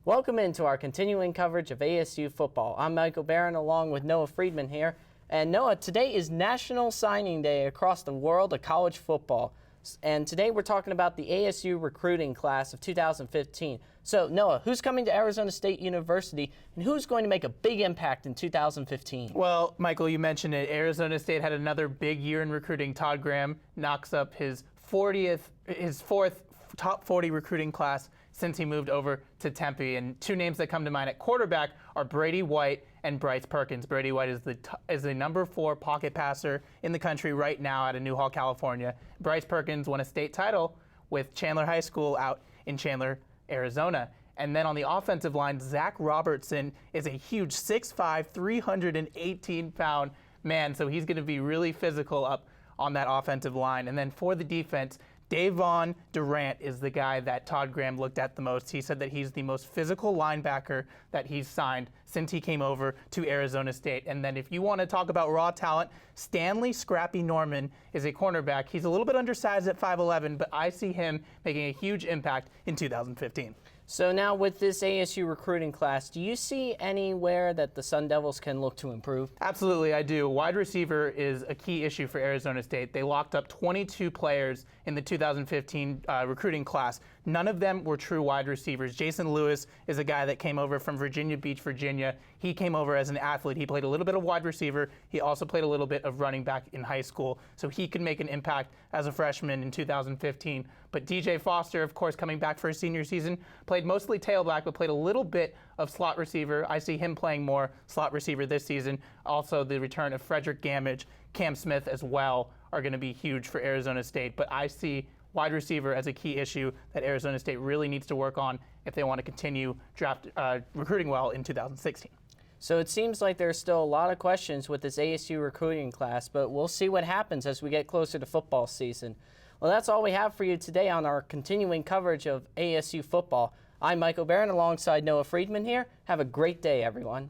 Welcome into our continuing coverage of ASU football. I'm Michael Barron along with Noah Friedman here. And Noah, today is National Signing Day across the world of college football. And today we're talking about the ASU recruiting class of 2015. So Noah, who's coming to Arizona State University and who's going to make a big impact in 2015? Well, Michael, you mentioned it. Arizona State had another big year in recruiting. Todd Graham knocks up his fourth top 40 recruiting class since he moved over to Tempe. And two names that come to mind at quarterback are Brady White and Bryce Perkins. Brady White is the number 4 pocket passer in the country right now out of Newhall, California. Bryce Perkins won a state title with Chandler High School out in Chandler, Arizona. And then on the offensive line, Zach Robertson is a huge 6'5", 318-pound man, so he's going to be really physical up on that offensive line. And then for the defense, Davon Durant is the guy that Todd Graham looked at the most. He said that he's the most physical linebacker that he's signed since he came over to Arizona State. And then if you want to talk about raw talent, Stanley Scrappy Norman is a cornerback. He's a little bit undersized at 5'11", but I see him making a huge impact in 2015. So now with this ASU recruiting class, do you see anywhere that the Sun Devils can look to improve? Absolutely, I do. Wide receiver is a key issue for Arizona State. They locked up 22 players in the 2015 recruiting class. None of them were true wide receivers. Jason Lewis is a guy that came over from Virginia Beach, Virginia. He came over as an athlete. He played a little bit of wide receiver. He also played a little bit of running back in high school, so he could make an impact as a freshman in 2015. But DJ Foster, of course, coming back for his senior season, played mostly tailback, but played a little bit of slot receiver. I see him playing more slot receiver this season. Also, the return of Frederick Gamage, Cam Smith as well are going to be huge for Arizona State. But I see wide receiver as a key issue that Arizona State really needs to work on if they want to continue recruiting well in 2016. So it seems like there's still a lot of questions with this ASU recruiting class, but we'll see what happens as we get closer to football season. Well, that's all we have for you today on our continuing coverage of ASU football. I'm Michael Barron alongside Noah Friedman here. Have a great day, everyone.